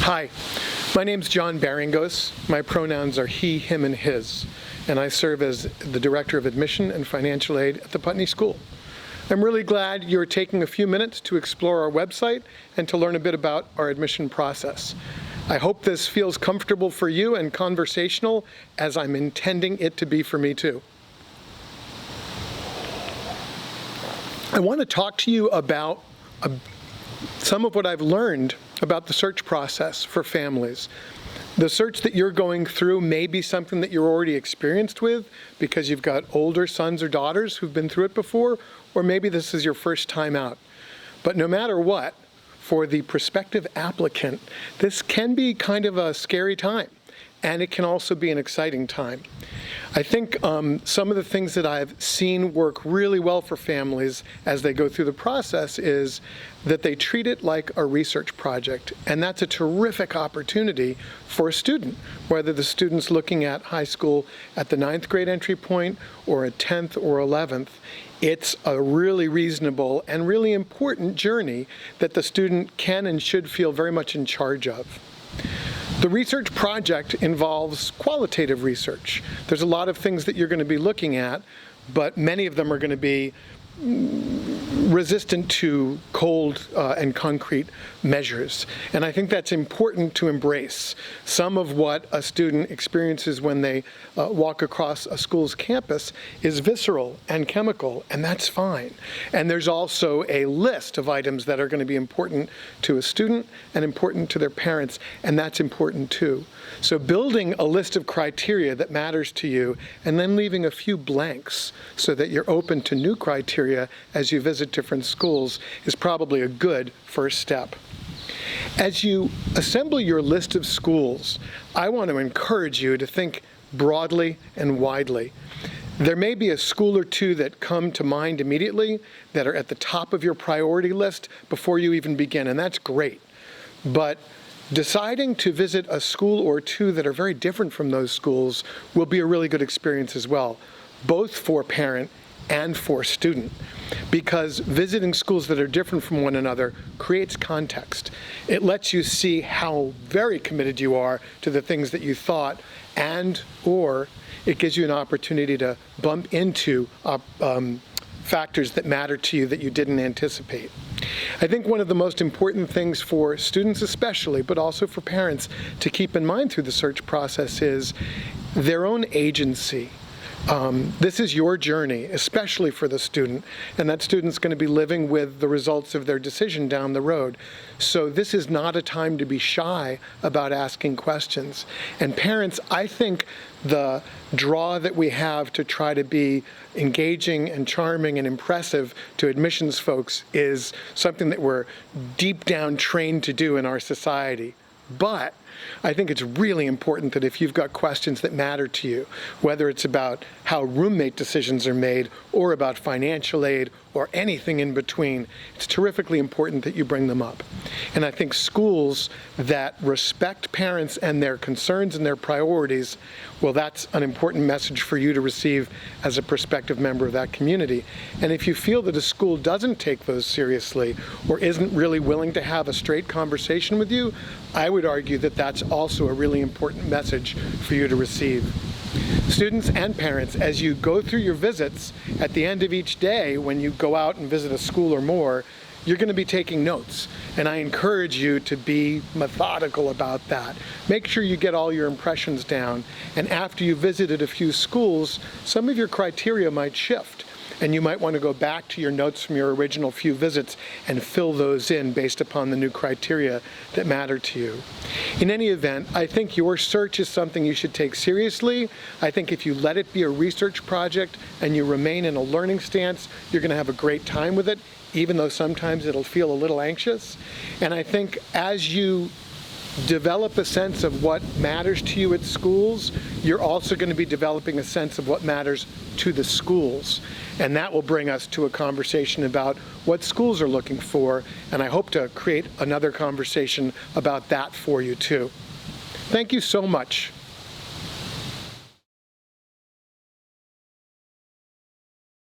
Hi, my name's John Barrengos. My pronouns are he, him, and his, and I serve as the Director of Admission and Financial Aid at the Putney School. I'm really glad you're taking a few minutes to explore our website and to learn a bit about our admission process. I hope this feels comfortable for you and conversational, as I'm intending it to be for me too. I want to talk to you about some of what I've learned about the search process for families. The search that you're going through may be something that you're already experienced with because you've got older sons or daughters who've been through it before, or maybe this is your first time out. But no matter what, for the prospective applicant, this can be kind of a scary time, and it can also be an exciting time. I think some of the things that I've seen work really well for families as they go through the process is that they treat it like a research project, and that's a terrific opportunity for a student, whether the student's looking at high school at the 9th grade entry point or at 10th or 11th. It's a really reasonable and really important journey that the student can and should feel very much in charge of. The research project involves qualitative research. There's a lot of things that you're going to be looking at, but many of them are going to be resistant to cold and concrete measures. And I think that's important to embrace. Some of what a student experiences when they walk across a school's campus is visceral and chemical, and that's fine. And there's also a list of items that are going to be important to a student and important to their parents, and that's important too. So building a list of criteria that matters to you and then leaving a few blanks so that you're open to new criteria as you visit different schools is probably a good first step. As you assemble your list of schools, I want to encourage you to think broadly and widely. There may be a school or two that come to mind immediately that are at the top of your priority list before you even begin, and that's great. But deciding to visit a school or two that are very different from those schools will be a really good experience as well, both for parent and for student, because visiting schools that are different from one another creates context. It lets you see how very committed you are to the things that you thought, or it gives you an opportunity to bump into factors that matter to you that you didn't anticipate. I think one of the most important things for students especially, but also for parents to keep in mind through the search process is their own agency. This is your journey, especially for the student, and that student's going to be living with the results of their decision down the road. So this is not a time to be shy about asking questions. And parents, I think the draw that we have to try to be engaging and charming and impressive to admissions folks is something that we're deep down trained to do in our society. But I think it's really important that if you've got questions that matter to you, whether it's about how roommate decisions are made or about financial aid or anything in between, it's terrifically important that you bring them up. And I think schools that respect parents and their concerns and their priorities, well, that's an important message for you to receive as a prospective member of that community. And if you feel that a school doesn't take those seriously or isn't really willing to have a straight conversation with you, I would argue that that's also a really important message for you to receive. Students and parents, as you go through your visits, at the end of each day, when you go out and visit a school or more, you're going to be taking notes. And I encourage you to be methodical about that. Make sure you get all your impressions down. And after you visited a few schools, some of your criteria might shift. And you might want to go back to your notes from your original few visits and fill those in based upon the new criteria that matter to you. In any event, I think your search is something you should take seriously. I think if you let it be a research project and you remain in a learning stance, you're going to have a great time with it, even though sometimes it'll feel a little anxious. And I think as you develop a sense of what matters to you at schools, you're also going to be developing a sense of what matters to the schools. And that will bring us to a conversation about what schools are looking for, and I hope to create another conversation about that for you too. Thank you so much.